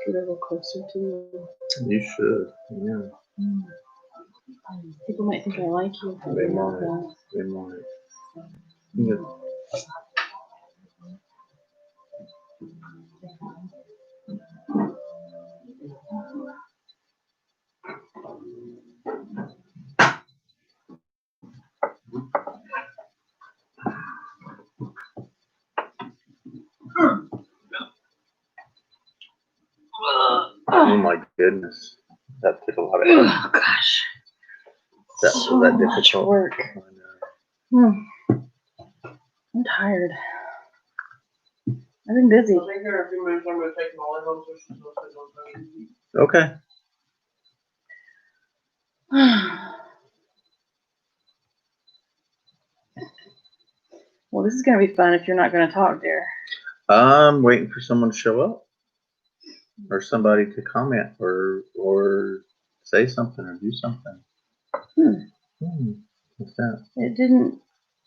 Get a little closer to you. You should, yeah. People might think I like you. They might. They might. Yeah. Oh my goodness. That took a lot of effort. Oh gosh. That So was that much difficult work. I'm tired. I've been busy. I think here in a few minutes I'm going to take Molly home so she's going to Okay. Well, this is going to be fun if you're not going to talk, dear. I'm waiting for someone to show up, or somebody to comment, or say something, or do something. What's that? It didn't.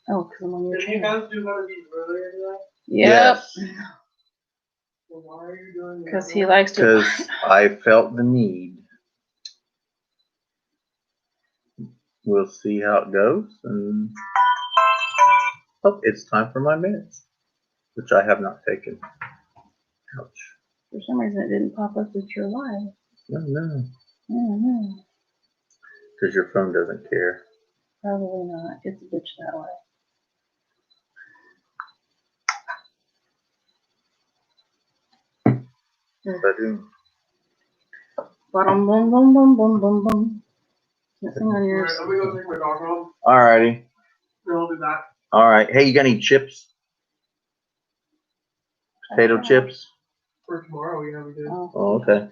Oh, because I'm on your Did you channel. guys do one of these earlier today? Yep. Yes. Well, why are you doing that? Because he likes to. Because I felt the need. We'll see how it goes, and oh, it's time for my minutes, which I have not taken. Ouch. For some reason, it didn't pop up that you're live. No. I don't know. Because your phone doesn't care. Probably not. It's a bitch that way. Bum bum bum bum bum bum bum. Can't sing on yours. Alright, let me go take my dog home. Alrighty. Then I'll be back. Alright. Hey, you got any chips? Potato chips? For tomorrow, yeah, we do. Oh, okay.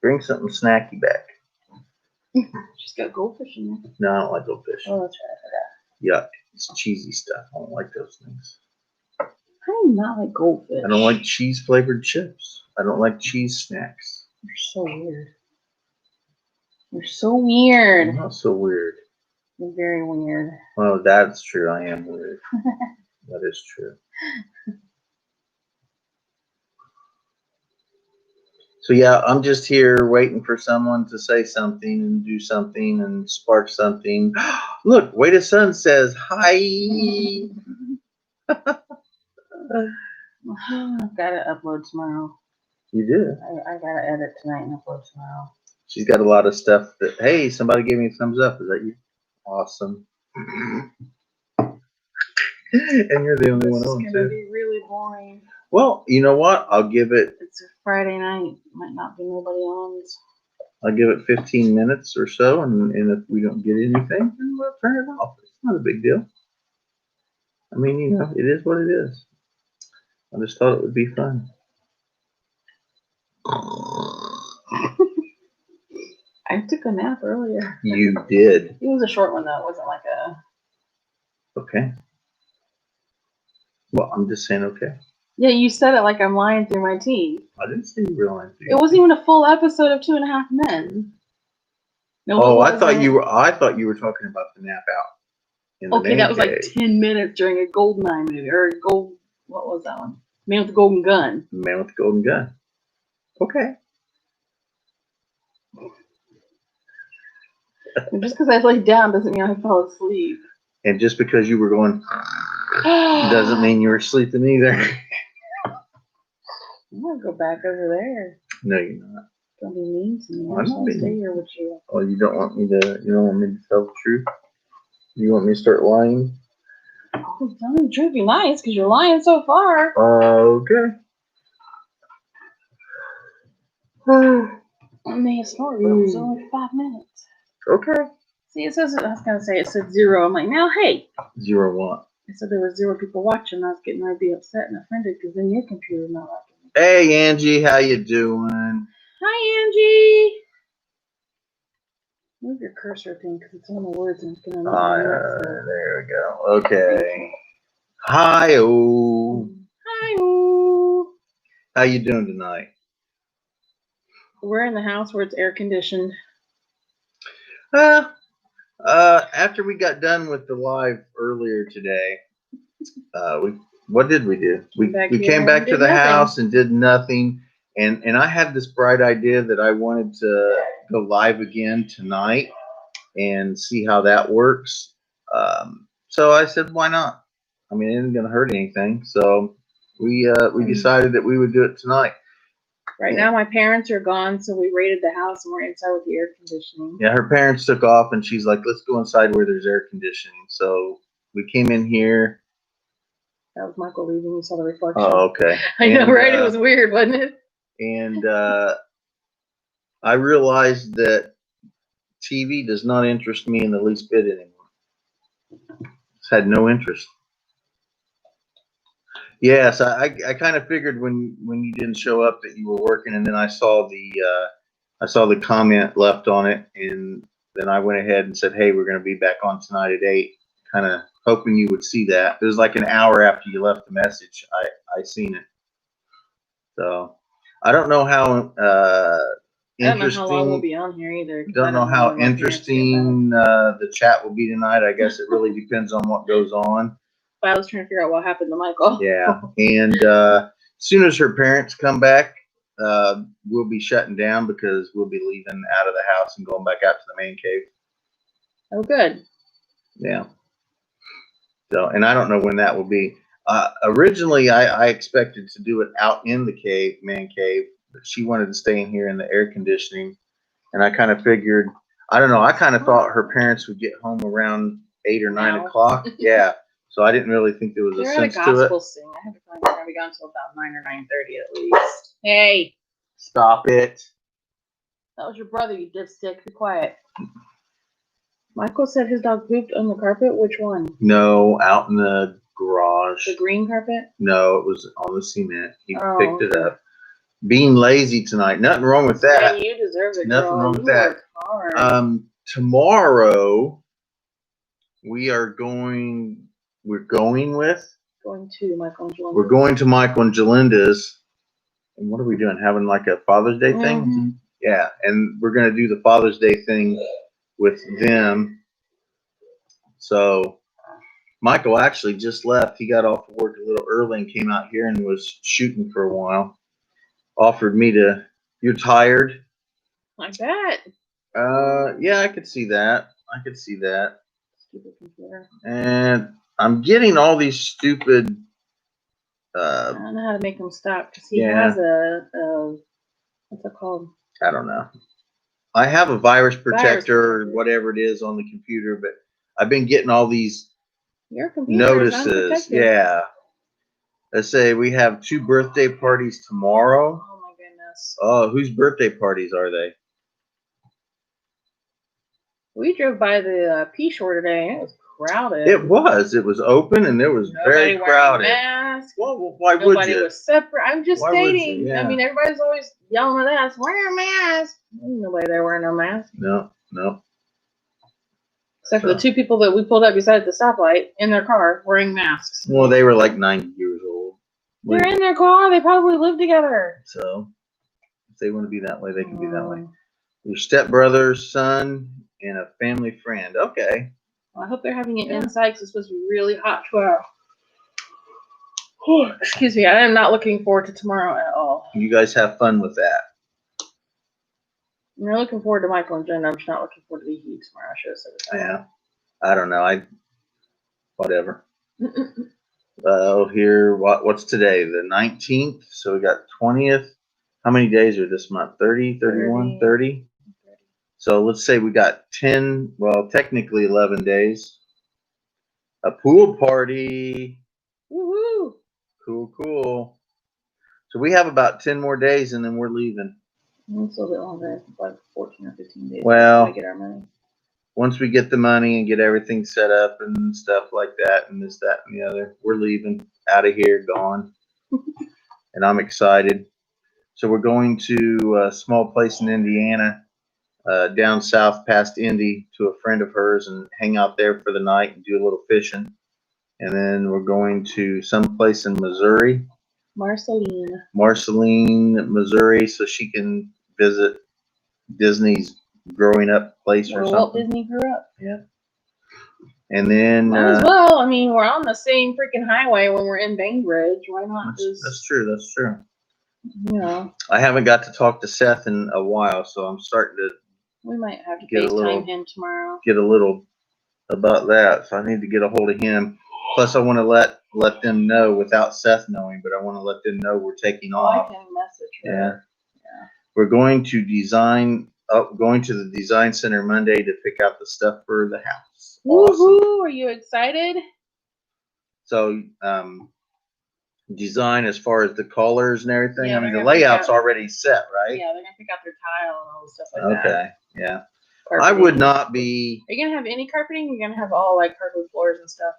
Bring something snacky back. She's got goldfish in there. No, I don't like goldfish. Oh, that's right. I forgot. Yuck. It's cheesy stuff. I don't like those things. I do not like goldfish. I don't like cheese flavored chips. I don't like cheese snacks. You're so weird. You're so weird. I'm not so weird. You're very weird. Well, that's true. I am weird. That is true. So yeah, I'm just here waiting for someone to say something and do something and spark something. Look, Wait a Son says hi. I've got to upload tomorrow. You do. I got to edit tonight and upload tomorrow. She's got a lot of stuff that, hey, somebody gave me a thumbs up. Is that you? Awesome. And you're the only one on, It's going to too. be really boring. Well, you know what? I'll give it It's a Friday night. Might not be nobody on. 15 minutes or so, and if we don't get anything, then we'll turn it off. It's not a big deal. I mean, you know, it is what it is. I just thought it would be fun. I took a nap earlier. You did. It was a short one, though. It wasn't like a... Okay. Well, I'm just saying okay. Yeah, you said it like I'm lying through my teeth. I didn't see you real It wasn't even a full episode of 2.5 Men. No, oh, I thought you were talking about the nap out. In the okay, that was like cave. 10 minutes during a Goldeneye movie, or a gold. What was that one? Man with the Golden Gun. Man with the Golden Gun. Okay. And just because I laid down doesn't mean I fell asleep. And just because you were going doesn't mean you were sleeping either. I'm gonna go back over there. No, you're not. Don't be mean to me. I'm I'm not gonna being stay mean. here with you. Oh, you don't want me to tell the truth? You want me to start lying? Oh, tell me the truth. Be nice, because you're lying so far. Okay. I may have snored, but it was only 5 minutes. Okay. See, it says, I was gonna say it said 0. I'm like, now, hey. 0 what? It said there was 0 people watching. I was getting I'd be upset and offended because then your computer's not liking me. Hey, Angie, how you doing? Hi, Angie. Move your cursor thing because it's on the words and it's gonna make my nuts go. There we go. Okay. Hi-oh. Hi. How you doing tonight? We're in the house where it's air conditioned. After we got done with the live earlier today, what did we do? We came back to the house and did nothing. And I had this bright idea that I wanted to go live again tonight and see how that works. So I said, why not? I mean, it isn't going to hurt anything. So we decided that we would do it tonight. Right now, my parents are gone, so we raided the house and we're inside with the air conditioning. Yeah, her parents took off, and she's like, let's go inside where there's air conditioning. So we came in here. That was Michael leaving. You saw the reflection. Oh, okay. I know, right? It was weird, wasn't it? And I realized that TV does not interest me in the least bit anymore. It's had no interest. Yes, I kind of figured when you didn't show up that you were working, and then I saw the comment left on it, and then I went ahead and said, hey, we're going to be back on tonight at 8, kind of hoping you would see that. It was like an hour after you left the message. I seen it. So I don't know how I don't know how long we'll be on here either. Don't know how interesting the chat will be tonight. I guess it really depends on what goes on. I was trying to figure out what happened to Michael. Yeah, and as soon as her parents come back, we'll be shutting down because we'll be leaving out of the house and going back out to the man cave. Oh, good. Yeah. So, and I don't know when that will be. Originally, I expected to do it out in the man cave, but she wanted to stay in here in the air conditioning, and I kind of figured, I don't know, I kind of thought her parents would get home around 8 or 9 o'clock. Yeah. So I didn't really think there was a sense to it. They're at a gospel sing. I have a feeling they're going to be gone until about 9 or 9:30 at least. Hey. Stop it. That was your brother, you dipstick. Be quiet. Michael said his dog pooped on the carpet. Which one? No, out in the garage. The green carpet? No, it was on the cement. He picked it up. Being lazy tonight. Nothing wrong with that. Yeah, you deserve it, Nothing girl. wrong with You that. worked hard. Tomorrow we are going. We're going with. Going to Michael and Jolinda's. We're going to Michael and Jolinda's. And what are we doing? Having like a Father's Day thing? Mm-hmm. Yeah, and we're gonna do the Father's Day thing with them. So Michael actually just left. He got off of work a little early and came out here and was shooting for a while. Offered me to. You're tired? I bet. Yeah, I could see that. I could see that. Stupid computer. And I'm getting all these stupid. I don't know how to make him stop because he has a what's it called? I don't know. I have a virus protector or whatever it is on the computer, but I've been getting all these notices. Yeah. Let's say we have 2 birthday parties tomorrow. Oh my goodness. Oh, whose birthday parties are they? We drove by the P Shore today. It was crowded. It was. It was open and it was very crowded. Masks. Well, why would Nobody you? was separate. I'm just stating. Yeah. I mean, everybody's always yelling at us, wear a mask. Ain't nobody there wearing no mask. No. Except for the 2 people that we pulled up beside the stoplight in their car wearing masks. Well, they were like 90 years old. They're in their car. They probably live together. So if they want to be that way, they can be that way. Your stepbrother, son, and a family friend. Okay. Well, I hope they're having it inside because it's supposed to be really hot tomorrow. Oh, excuse me. I am not looking forward to tomorrow at all. You guys have fun with that. I'm looking forward to Michael and Jen. I'm just not looking forward to the heat tomorrow. I should have said it. Yeah. I don't know. Whatever. Here, what's today? The 19th. So we got 20th. How many days are this month? 30, 31, 30? So let's say we got 10, well, technically 11 days. A pool party. Woohoo! Cool. So we have about 10 more days and then we're leaving. It's a little bit longer, like 14 or 15 days. Well, to get our money. Once we get the money and get everything set up and stuff like that and this, that, and the other, we're leaving out of here, gone. And I'm excited. So we're going to a small place in Indiana, down south past Indy, to a friend of hers and hang out there for the night and do a little fishing. And then we're going to some place in Missouri. Marceline, Missouri, so she can visit Disney's growing up place or something. Walt Disney grew up. Yeah. And then might as well. I mean, we're on the same freaking highway when we're in Bainbridge. Why not? That's true. Yeah. I haven't got to talk to Seth in a while, so I'm starting to We might have to Get a little- FaceTime him tomorrow. get a little about that. So I need to get a hold of him. Plus, I want to let them know without Seth knowing, but I want to let them know we're taking Oh, I off. can message Yeah. her. We're going to going to the design center Monday to pick out the stuff for the house. Awesome. Woohoo! Are you excited? So, design as far as the colors and everything. Yeah, I mean, they're the gonna pick layout's out- already set, right? Yeah, they're gonna pick out their tile and all the stuff like that. Okay. Yeah. I Carpeting. would not be. Are you gonna have any carpeting? You're gonna have all like hardwood floors and stuff.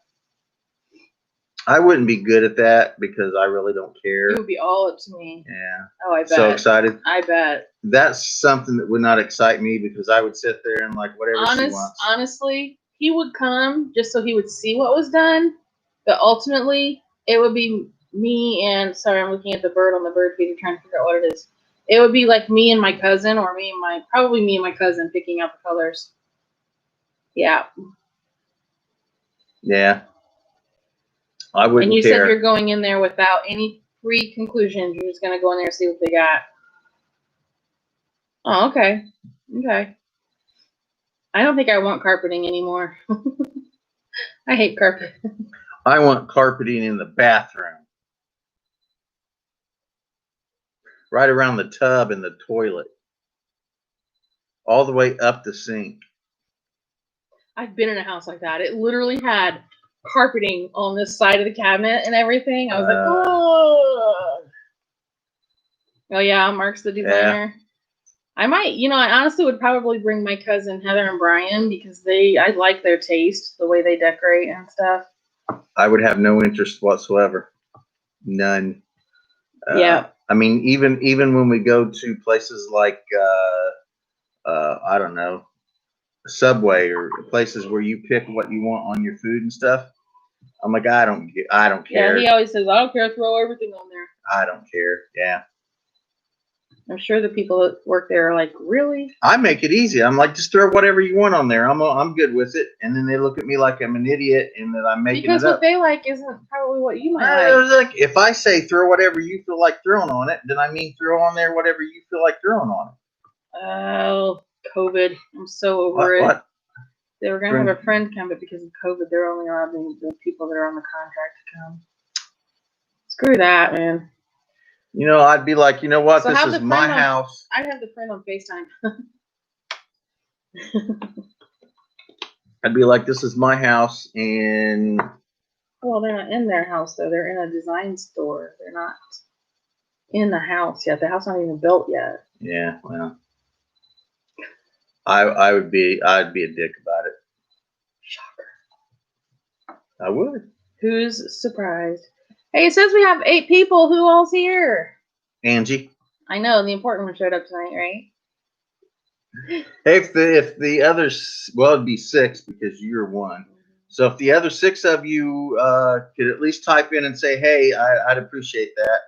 I wouldn't be good at that because I really don't care. It would be all up to me. Yeah. Oh, I bet. So excited. I bet. That's something that would not excite me because I would sit there and like whatever she wants. Honestly, he would come just so he would see what was done, but ultimately it would be me and sorry, I'm looking at the bird on the bird feeder trying to figure out what it is. It would be like me and my cousin, or probably me and my cousin picking out the colors. Yeah. Yeah. I wouldn't And you care. said you're going in there without any pre-conclusions. You're just gonna go in there and see what they got. Oh, okay. Okay. I don't think I want carpeting anymore. I hate carpet. I want carpeting in the bathroom. Right around the tub and the toilet. All the way up the sink. I've been in a house like that. It literally had carpeting on this side of the cabinet and everything. I was like, oh. Oh yeah, Mark's the designer. Yeah. I might, I honestly would probably bring my cousin Heather and Brian because I like their taste, the way they decorate and stuff. I would have no interest whatsoever. None. Yeah. I mean, even when we go to places like I don't know, Subway or places where you pick what you want on your food and stuff, I'm like, I don't care. Yeah, he always says, I don't care, throw everything on there. I don't care. Yeah. I'm sure the people that work there are like, really? I make it easy. I'm like, just throw whatever you want on there. I'm good with it. And then they look at me like I'm an idiot and that I'm making because it up. what they like isn't probably what you might like. If I say throw whatever you feel like throwing on it, then I mean throw on there whatever you feel like throwing on it. Oh, COVID. I'm so over it. What? They were going to have a friend come, but because of COVID, they're only allowing the people that are on the contract to come. Screw that, man. I'd be like, you know what? So this is my house. I'd have the friend on FaceTime. I'd be like, this is my house, and well, they're not in their house though. They're in a design store. They're not in the house yet. The house not even built yet. Yeah, well, I'd be a dick about it. Shocker. I would. Who's surprised? Hey, it says we have 8 people. Who all's here? Angie. I know the important one showed up tonight, right? Hey, if the others, well, it'd be 6 because you're one. So if the other 6 of you could at least type in and say, "Hey, I'd appreciate that."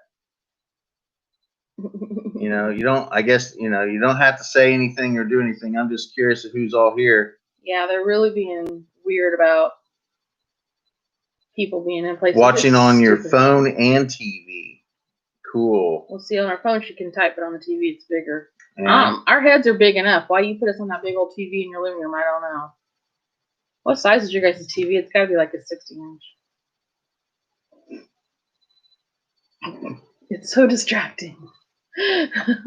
You don't. I guess you don't have to say anything or do anything. I'm just curious of who's all here. Yeah, they're really being weird about people being in places. Watching on your phone and TV. Cool. We'll see. On our phone, she can type, but on the TV, it's bigger. Yeah. Our heads are big enough. Why you put us on that big old TV in your living room? I don't know. What size is your guys' TV? It's got to be like a 60-inch. It's so distracting. It's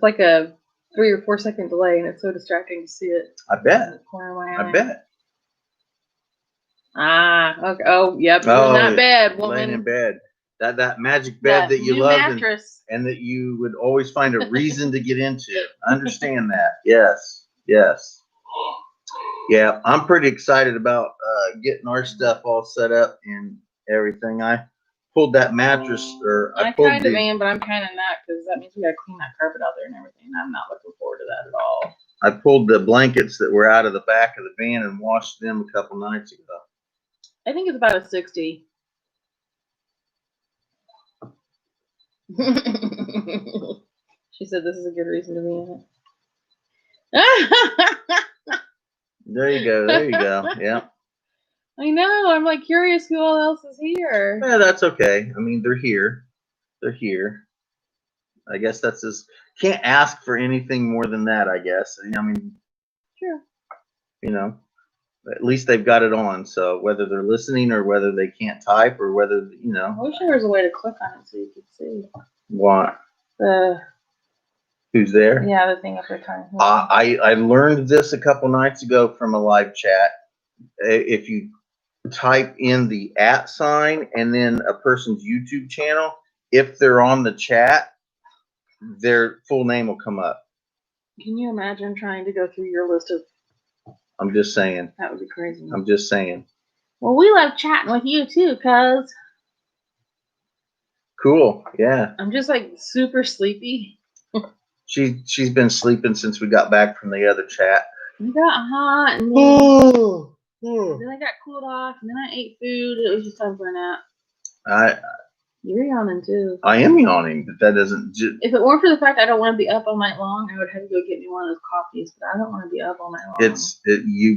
like a 3 or 4 second delay, and it's so distracting to see it. I bet. I bet. Okay. Oh, yep. Oh, not bad, woman. Laying in bed. That magic bed that you loved and that you would always find a reason to get into. I understand that. Yes. Yeah, I'm pretty excited about getting our stuff all set up and everything. I pulled that mattress, I kind of am, but I'm kind of not because that means we gotta clean that carpet out there and everything. I'm not looking forward to that at all. I pulled the blankets that were out of the back of the van and washed them a couple nights ago. I think it's about a 60. She said this is a good reason to be in it. There you go. Yeah. I know. I'm like curious who all else is here. Yeah, that's okay. I mean, they're here. they're here. I guess that's as can't ask for anything more than that. I guess. I mean, Sure. you know, at least they've got it on. So whether they're listening or whether they can't type or whether I wish there was a way to click on it so you could see what the who's there. the thing up there. I learned this a couple nights ago from a live chat. If you type in the @ sign and then a person's YouTube channel, if they're on the chat, their full name will come up. Can you imagine trying to go through your list of? I'm just saying. That would be crazy. I'm just saying. Well, we love chatting with you too, cuz. Cool. Yeah. I'm just like super sleepy. She's been sleeping since we got back from the other chat. We got hot and then I got cooled off and then I ate food. It was just time for a nap. You're yawning too. I am yawning, but that doesn't. If it weren't for the fact I don't want to be up all night long, I would have to go get me one of those coffees. But I don't want to be up all night long.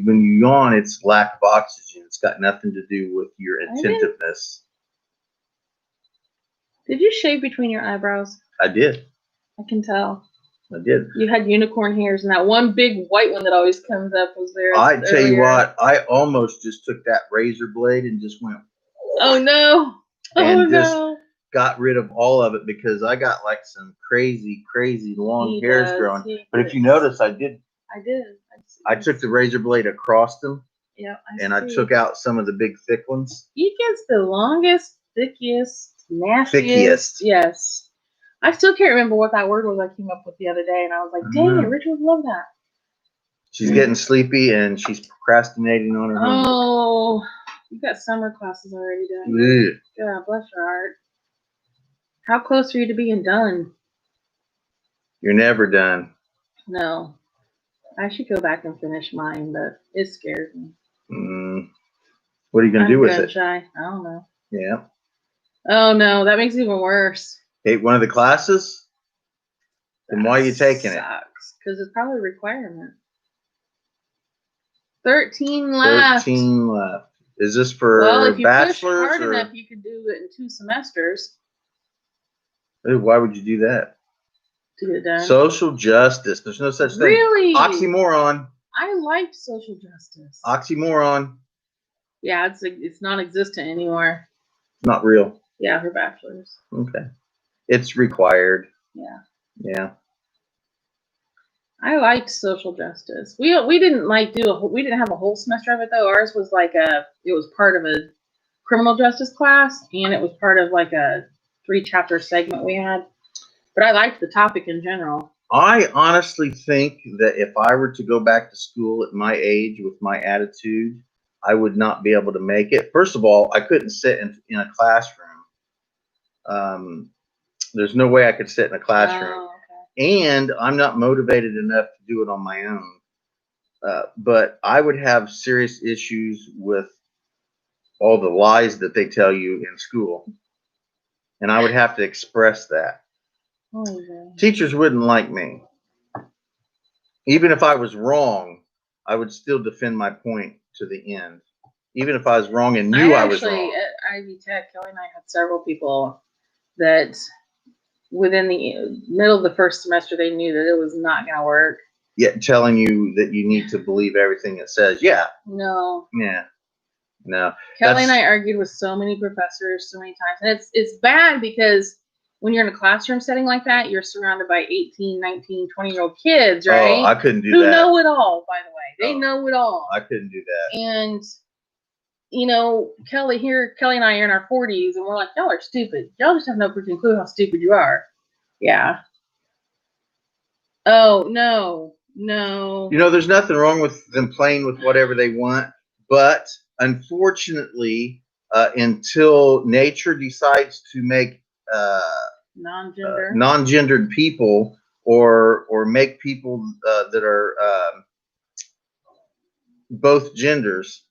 When you yawn, it's lack of oxygen. It's got nothing to do with your attentiveness. Did you shave between your eyebrows? I did. I can tell. I did. You had unicorn hairs, and that one big white one that always comes up was there. I tell you what, I almost just took that razor blade and just went. Oh no! And just got rid of all of it because I got like some crazy long hairs growing. But if you notice, I did. I took the razor blade across them. Yeah. I took out some of the big thick ones. He gets the longest, thickest, nastiest. Yes. I still can't remember what that word was I came up with the other day, and I was like, dang it, Richard would love that. She's getting sleepy, and she's procrastinating on her homework. Oh, you got summer classes already done. Yeah, bless your heart. How close are you to being done? You're never done. No. I should go back and finish mine, but it scares me. What are you going to do with it? Shy. I don't know. Yeah. Oh, no, that makes it even worse. Hate one of the classes? Then why are you taking it? Because it's probably a requirement. 13 left. 13 left. Is this for if you bachelor's? Push hard enough, you could do it in 2 semesters. Ooh, why would you do that? To get it done. Social justice. There's no such thing. Really? Oxymoron. I liked social justice. Oxymoron. Yeah, it's non-existent anymore. Not real. Yeah, for bachelor's. Okay. It's required. Yeah. Yeah. I liked social justice. We didn't we didn't have a whole semester of it though. Ours was it was part of a criminal justice class and it was part of like a 3-chapter segment we had. But I liked the topic in general. I honestly think that if I were to go back to school at my age with my attitude, I would not be able to make it. First of all, I couldn't sit in a classroom. There's no way I could sit in a classroom. Oh, okay. And I'm not motivated enough to do it on my own. But I would have serious issues with all the lies that they tell you in school. And I would have to express that. Oh, yeah. Teachers wouldn't like me. Even if I was wrong, I would still defend my point to the end. Even if I was wrong and knew I was wrong. At Ivy Tech, Kelly and I had several people that within the middle of the first semester, they knew that it was not going to work. Yet telling you that you need to believe everything it says. Yeah. No. Yeah. No. Kelly and I argued with so many professors so many times. And it's bad because when you're in a classroom setting like that, you're surrounded by 18, 19, 20-year-old kids, right? Oh, I couldn't do that. Who know it all, by the way. They know it all. I couldn't do that. And, you know, Kelly and I are in our 40s, and we're like, y'all are stupid. Y'all just have no freaking clue how stupid you are. Yeah. Oh, no. You know, there's nothing wrong with them playing with whatever they want. But, unfortunately, until nature decides to make non-gendered people or make people that are both genders,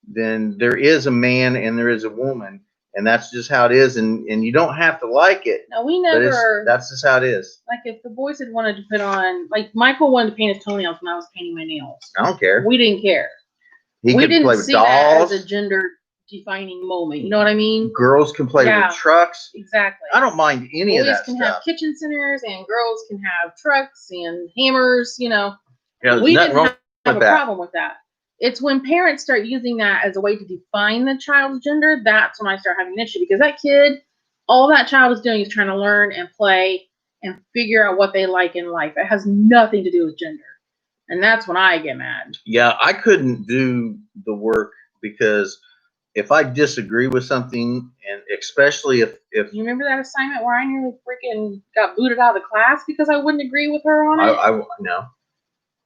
then there is a man and there is a woman, and that's just how it is. And you don't have to like it. No, we never. That's just how it is. Like if the boys had wanted to put on, like Michael wanted to paint his toenails when I was painting my nails. I don't care. We didn't care. We didn't play with see dolls. that as a gender defining moment. You know what I mean? Girls can play Yeah. with trucks. Exactly. I don't mind any of Boys that can stuff. have kitchen centers, and girls can have trucks and hammers. You know, Yeah, there's we nothing didn't wrong have with a that. problem with that. It's when parents start using that as a way to define the child's gender, that's when I start having an issue, because that kid, all that child is doing is trying to learn and play and figure out what they like in life. It has nothing to do with gender. And that's when I get mad. Yeah, I couldn't do the work because if I disagree with something, and especially if You remember that assignment where I nearly freaking got booted out of the class because I wouldn't agree with her on it? I no,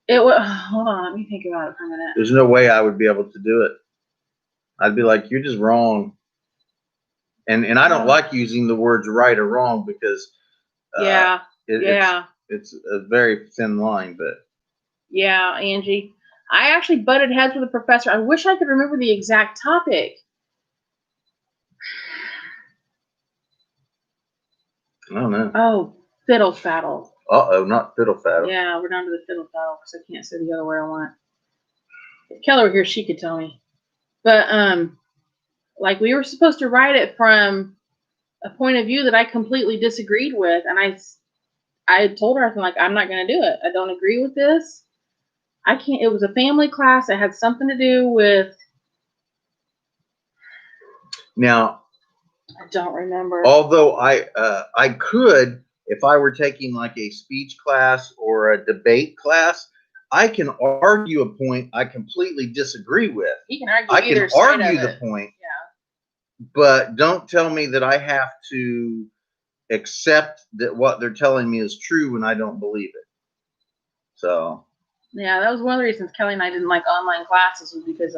It was, hold on, let me think about it for a minute. there's no way I would be able to do it. I'd be like, you're just wrong. And I don't like using the words right or wrong because Yeah, it's a very thin line, but yeah, Angie. I actually butted heads with a professor. I wish I could remember the exact topic. I don't know. Oh, fiddle faddle. Uh-oh, not fiddle faddle. Yeah, we're down to the fiddle faddle because I can't say the other word I want. If Kelly were here, she could tell me. But like we were supposed to write it from a point of view that I completely disagreed with, and I told her, like, I'm not going to do it. I don't agree with this. I can't. It was a family class. It had something to do with. Now, I don't remember. although I could, if I were taking like a speech class or a debate class, I can argue a point I completely disagree with. You can argue I either can side argue of the it. point, Yeah. but don't tell me that I have to accept that what they're telling me is true when I don't believe it. So Yeah, that was one of the reasons Kelly and I didn't like online classes, was because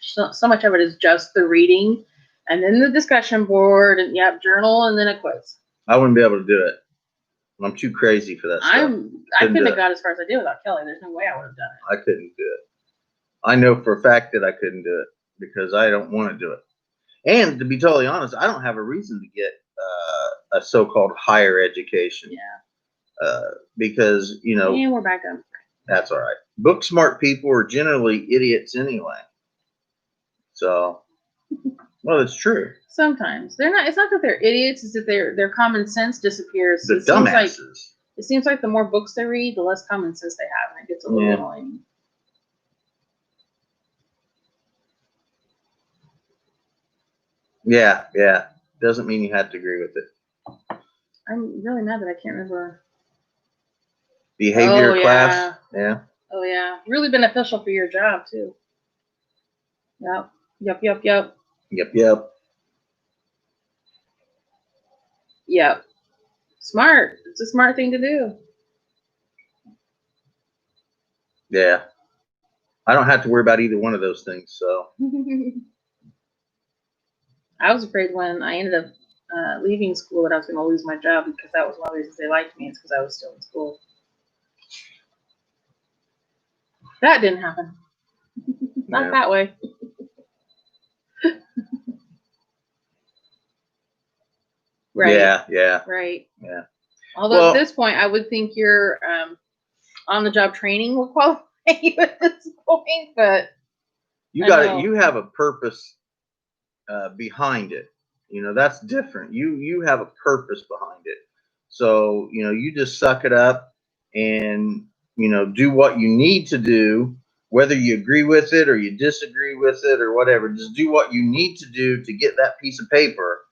so much of it is just the reading, and then the discussion board, and journal, and then a quiz. I wouldn't be able to do it. I'm too crazy for that stuff. I couldn't have got as far as I did without Kelly. There's no way I would have done it. I couldn't do it. I know for a fact that I couldn't do it because I don't want to do it. And to be totally honest, I don't have a reason to get a so-called higher education. Yeah. Because, you know. And we're back on. That's all right. Book smart people are generally idiots anyway. So, well, it's true. Sometimes they're not. It's not that they're idiots. It's that their common sense disappears. The dumbasses. It seems like the more books they read, the less common sense they have, and it gets a little annoying. Yeah, yeah. Doesn't mean you have to agree with it. I'm really mad that I can't remember. Behavior class. Yeah. Oh yeah. Really beneficial for your job too. Yep. Yep. Smart. It's a smart thing to do. Yeah. I don't have to worry about either one of those things, so. I was afraid when I ended up leaving school that I was going to lose my job, because that was one of the reasons they liked me, is because I was still in school. That didn't happen. Not that way. Right. Yeah. Right. Yeah. Although at this point, I would think your on-the-job training will qualify you at this point, but you have a purpose behind it. You know, that's different. You have a purpose behind it. So, you know, you just suck it up and, you know, do what you need to do, whether you agree with it or you disagree with it or whatever. Just do what you need to do to get that piece of paper,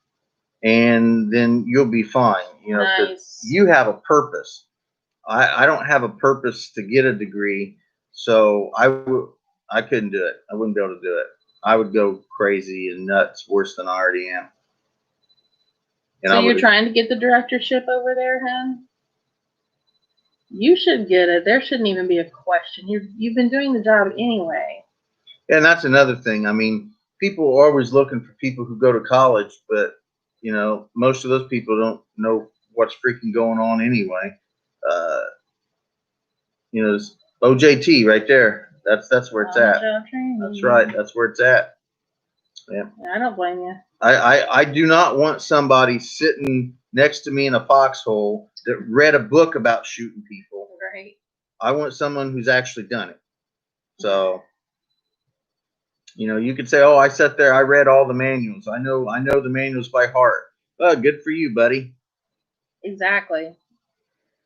and then you'll be fine. You know, nice. You have a purpose. I don't have a purpose to get a degree, so I couldn't do it. I wouldn't be able to do it. I would go crazy and nuts, worse than I already am. And so you're trying to get the directorship over there, hun? You should get it. There shouldn't even be a question. You've been doing the job anyway. And that's another thing. I mean, people are always looking for people who go to college, but, you know, most of those people don't know what's freaking going on anyway. You know, it's OJT right there. That's where it's at. That's right. That's where it's at. Yeah. I don't blame you. I do not want somebody sitting next to me in a foxhole that read a book about shooting people. Right. I want someone who's actually done it. So, You know, you could say, "Oh, I sat there, I read all the manuals. I know the manuals by heart." Oh, good for you, buddy. Exactly.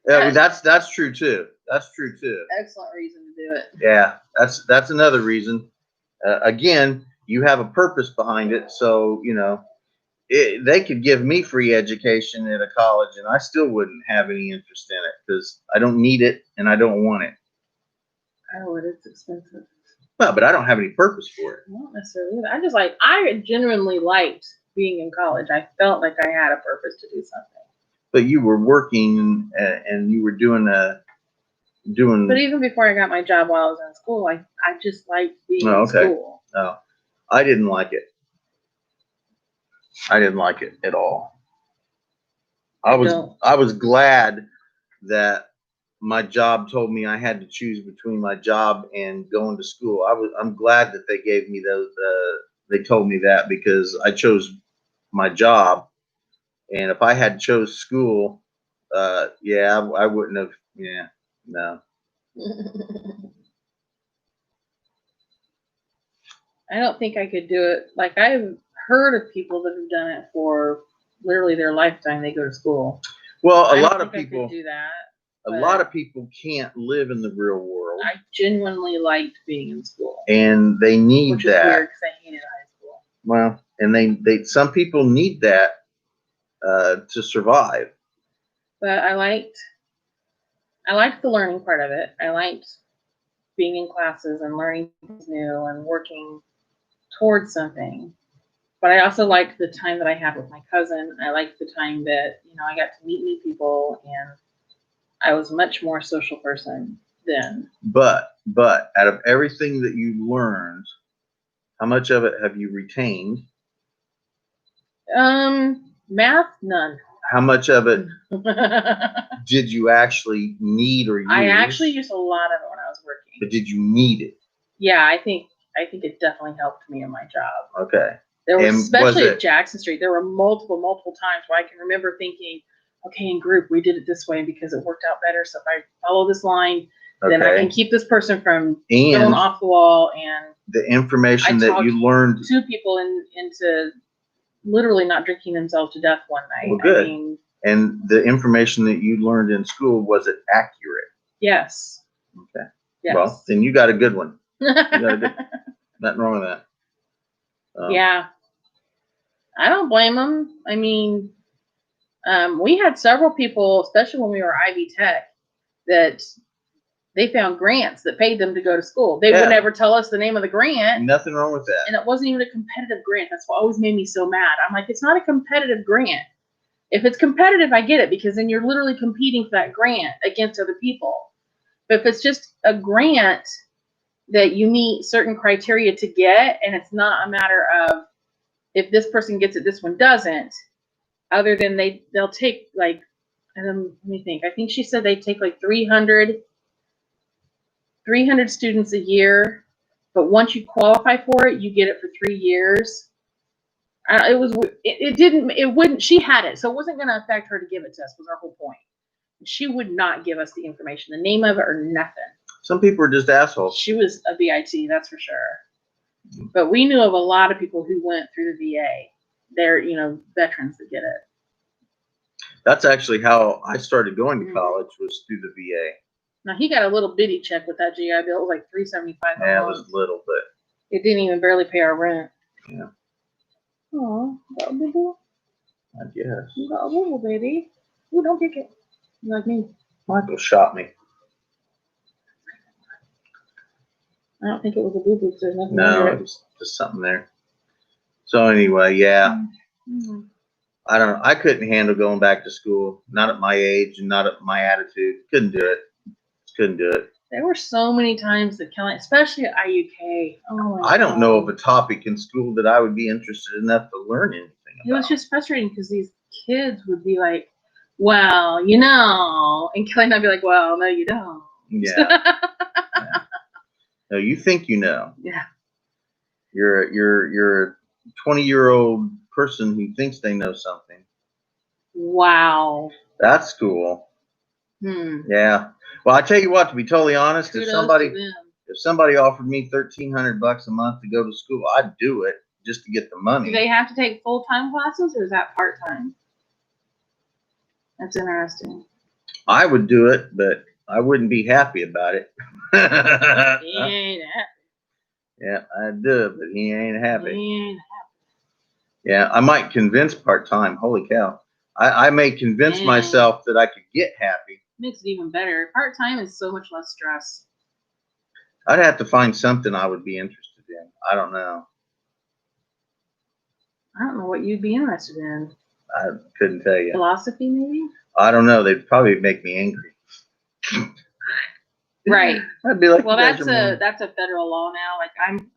Yeah, that's true too. That's true too. Excellent reason to do it. Yeah, that's another reason. Again, you have a purpose behind it, so you know they could give me free education at a college, and I still wouldn't have any interest in it because I don't need it and I don't want it. Oh, it is expensive. Well, but I don't have any purpose for it. Not necessarily either. I genuinely liked being in college. I felt like I had a purpose to do something. But you were working and you were doing. But even before I got my job while I was in school, I just liked being in school. No, I didn't like it. I didn't like it at all. I was glad that my job told me I had to choose between my job and going to school. I'm glad that they gave me those. They told me that because I chose my job, and if I had chose school, yeah, I wouldn't have. Yeah, no. I don't think I could do it. Like, I've heard of people that have done it for literally their lifetime. They go to school. Well, I a don't lot of think I people could do that. a lot of people can't live in the real world, I genuinely liked being in school, and they need which is that. weird because I hated high school. Well, and they some people need that to survive. But I liked the learning part of it. I liked being in classes and learning things new and working towards something. But I also liked the time that I had with my cousin. I liked the time that, I got to meet new people, and I was much more a social person then. But out of everything that you learned, how much of it have you retained? Math, none. How much of it did you actually need or use? I actually used a lot of it when I was working. But did you need it? Yeah, I think it definitely helped me in my job. Okay. There was, especially at Jackson Street, there were multiple times where I can remember thinking, okay, in group, we did it this way because it worked out better. So if I follow this line, then I can keep this person from going off the wall. And the information that you learned. 2 people into literally not drinking themselves to death one night. Well, good. And the information that you learned in school, was it accurate? Yes. Okay. Yes. Well, then you got a good one. Nothing wrong with that. Yeah. I don't blame them. I mean, we had several people, especially when we were Ivy Tech, that they found grants that paid them to go to school. They would never tell us the name of the grant. Nothing wrong with that. And it wasn't even a competitive grant. That's what always made me so mad. I'm like, it's not a competitive grant. If it's competitive, I get it, because then you're literally competing for that grant against other people. But if it's just a grant that you meet certain criteria to get, and it's not a matter of if this person gets it, this one doesn't, other than they'll take like, let me think. I think she said they take like 300 students a year, but once you qualify for it, you get it for 3 years. It wouldn't, she had it, so it wasn't going to affect her to give it to us, was our whole point. She would not give us the information, the name of it or nothing. Some people are just assholes. She was a VIT, that's for sure. But we knew of a lot of people who went through the VA. They're, veterans that get it. That's actually how I started going to college, was through the VA. Now, he got a little bitty check with that GI Bill. It was like $375. Yeah, it was little, but it didn't even barely pay our rent. Yeah. Oh, got a boo-boo? I guess. You got a boo-boo, baby. Ooh, don't kick it. You like me. Michael shot me. I don't think it was a boo-boo because there's nothing under it. It was just something there. So anyway, yeah. Mm-hmm. I don't know. I couldn't handle going back to school. Not at my age and not at my attitude. Couldn't do it. Just couldn't do it. There were so many times that Kelly, especially at IUK. Oh my I don't know of a topic in school that I would be interested enough to learn anything about. It was just frustrating because these kids would be like, well, and Kelly and I'd be like, well, no, you don't. Yeah. Yeah. No, you think you know. Yeah. You're a 20-year-old person who thinks they know something. Wow. That's cool. Yeah. Well, I tell you what, to be totally honest, Kudos if somebody If somebody offered me $1,300 a month to go to school, I'd do it just to get the money. Do they have to take full-time classes, or is that part-time? That's interesting. I would do it, but I wouldn't be happy about it. He ain't happy. Yeah, I'd do it, but he ain't happy. He ain't Yeah, I might convince part-time. Holy cow. I may convince Man. myself that I could get happy. Makes it even better. Part-time is so much less stress. I'd have to find something I would be interested in. I don't know. I don't know what you'd be interested in. I couldn't tell you. Philosophy, maybe? I don't know. They'd probably make me angry. Right. I'd be like, Well, "You guys are that's a federal law now. Like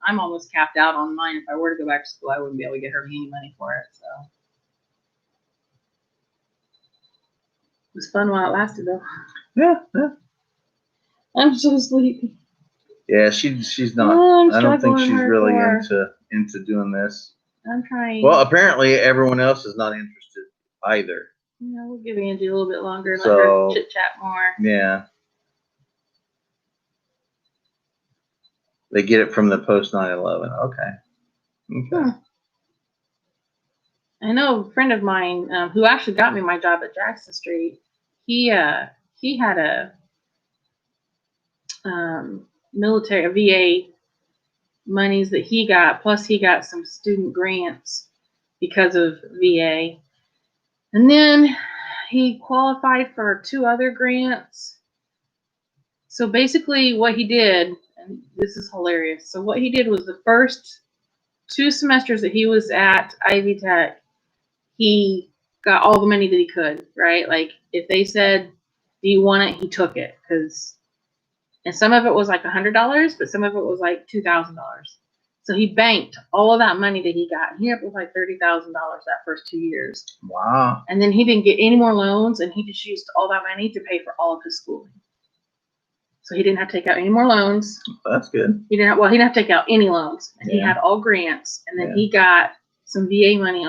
I'm almost capped out on mine. If I were to go back to school, I wouldn't be able to get hardly any money for it. So it was fun while it lasted, though. yeah. I'm so sleepy. Yeah, she's not. Oh, I'm I don't think she's struggling really hardcore. into doing this. I'm trying. Well, apparently everyone else is not interested either. Yeah, we'll give Angie a little bit longer and let So- her chit chat more. Yeah. They get it from the post 9/11. Okay. Hmm. I know a friend of mine who actually got me my job at Jackson Street. He had a military VA monies that he got, plus he got some student grants because of VA, and then he qualified for 2 other grants. So basically, what he did, and this is hilarious. So what he did was the first 2 semesters that he was at Ivy Tech, he got all the money that he could, right? Like if they said, "Do you want it?" he took it, and some of it was like $100, but some of it was like $2,000. So he banked all of that money that he got. He ended up with like $30,000 that first 2 years, Wow. and then he didn't get any more loans, and he just used all that money to pay for all of his schooling. So he didn't have to take out any more loans. That's good. He didn't have to take out any loans, and he Yeah. had all grants, and then Yeah. he got some VA money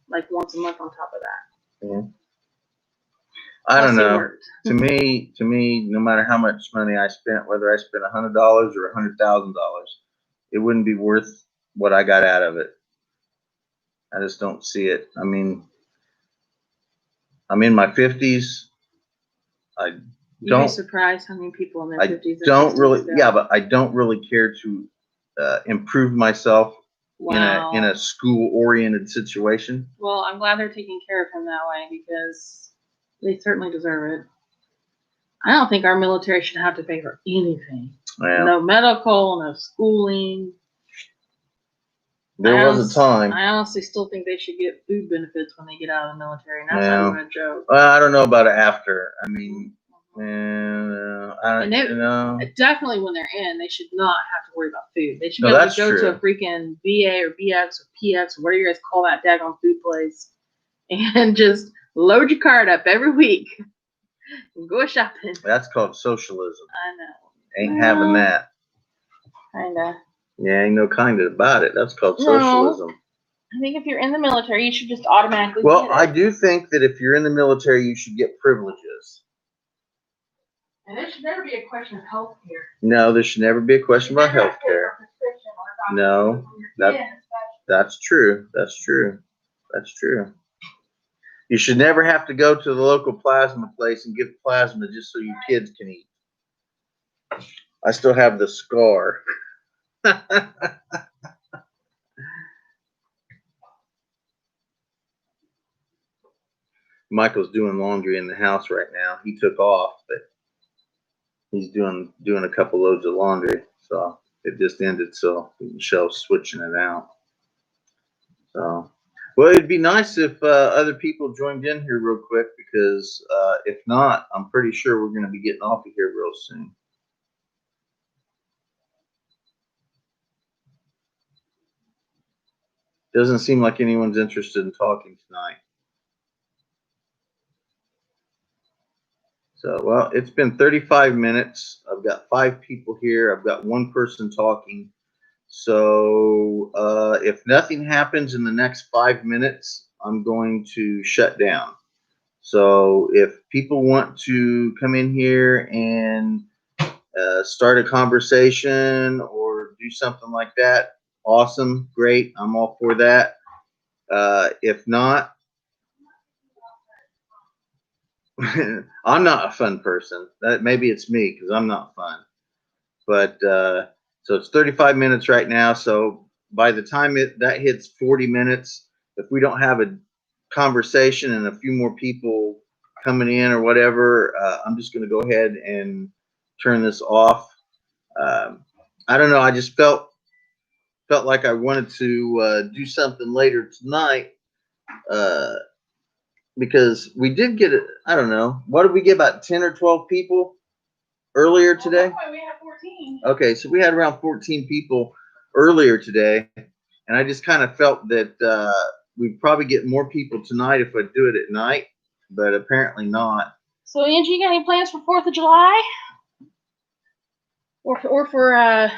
like once a month on top of that. Yeah. I don't Plus he know. worked. To me, no matter how much money I spent, whether I spent $100 or $100,000, it wouldn't be worth what I got out of it. I just don't see it. I mean, I'm in my 50s. I You'd be don't. surprised how many people in their I 50s and don't 60s really. go. Yeah, but I don't really care to improve myself Wow. in a school-oriented situation. Well, I'm glad they're taking care of him that way because they certainly deserve it. I don't think our military should have to pay for anything. Yeah. No medical, no schooling. There was a time. I honestly still think they should get food benefits when they get out of the military, and that's Yeah. not even a joke. Well, I don't know about after. I mean, Definitely when they're in, they should not have to worry about food. They should No, be able that's to go to true. a freaking VA or BX or PX or whatever you guys call that daggone food place and just load your card up every week and go shopping. That's called socialism. I know. Ain't having that. Kinda. Yeah, ain't no kind about it. That's called socialism. I think if you're in the military, you should just automatically Well, get it. I do think that if you're in the military, you should get privileges. And there should never be a question of health care. No, there should never be a question about health care. No, that's true. That's true. That's true. You should never have to go to the local plasma place and give plasma just so your kids can eat. I still have the scar. Michael's doing laundry in the house right now. He took off, but he's doing a couple loads of laundry. So it just ended, so Michelle's switching it out. So, well, it'd be nice if other people joined in here real quick, because if not, I'm pretty sure we're going to be getting off of here real soon. Doesn't seem like anyone's interested in talking tonight. So, well, it's been 35 minutes. I've got 5 people here. I've got 1 person talking. So, if nothing happens in the next 5 minutes, I'm going to shut down. So, if people want to come in here and start a conversation or do something like that, awesome, great. I'm all for that. If not, I'm not a fun person. That maybe it's me because I'm not fun. But so it's 35 minutes right now. So by the time that hits 40 minutes, if we don't have a conversation and a few more people coming in or whatever, I'm just going to go ahead and turn this off. I don't know. I just felt like I wanted to do something later tonight because we did get it. I don't know. What did we get? About 10 or 12 people earlier today. We have 14. Okay, so we had around 14 people earlier today, and I just kind of felt that we'd probably get more people tonight if I do it at night, but apparently not. So, Angie, you got any plans for 4th of July? Or for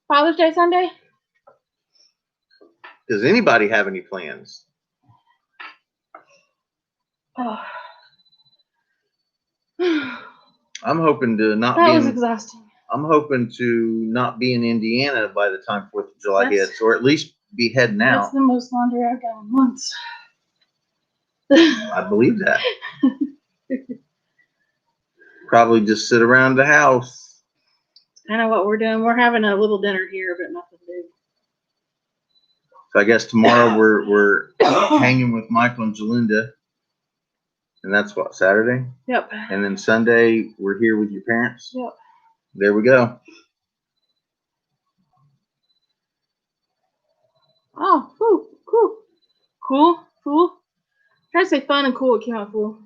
Father's Day Sunday? Does anybody have any plans? Oh. I'm hoping to not That be was in, exhausting. I'm hoping to not be in Indiana by the time 4th of July hits, or at least be heading That's out. the most laundry I've done in months. I believe that. Probably just sit around the house. Kind of what we're doing. We're having a little dinner here, but nothing big. So I guess tomorrow we're hanging with Michael and Jalinda. And that's what, Saturday? Yep. And then Sunday, we're here with your parents? Yep. There we go. Oh, cool, cool. Cool, cool. Try to say fun and cool, it came out cool.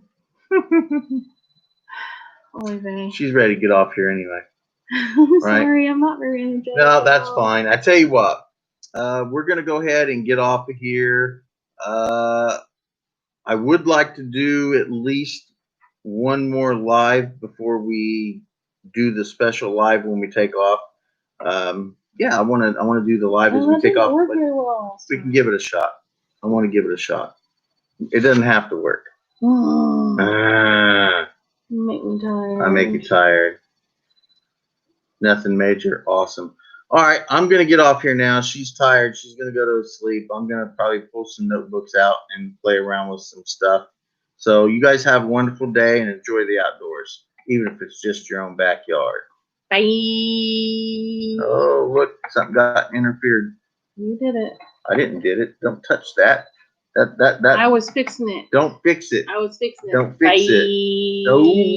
Oy vey. She's ready to get off here anyway. Sorry, I'm not very energetic. No, that's fine. I tell you what, we're going to go ahead and get off of here. I would like to do at least one more live before we do the special live when we take off. Yeah, I want to do the live as we take off. But we can give it a shot. I want to give it a shot. It doesn't have to work. You make me tired. I make you tired. Nothing major. Awesome. All right, I'm going to get off here now. She's tired. She's going to go to sleep. I'm going to probably pull some notebooks out and play around with some stuff. So you guys have a wonderful day and enjoy the outdoors, even if it's just your own backyard. Bye. Oh, look, something got interfered. You did it. I didn't did it. Don't touch that. That. I was fixing it. Don't fix it. I was fixing it. Don't fix it. No.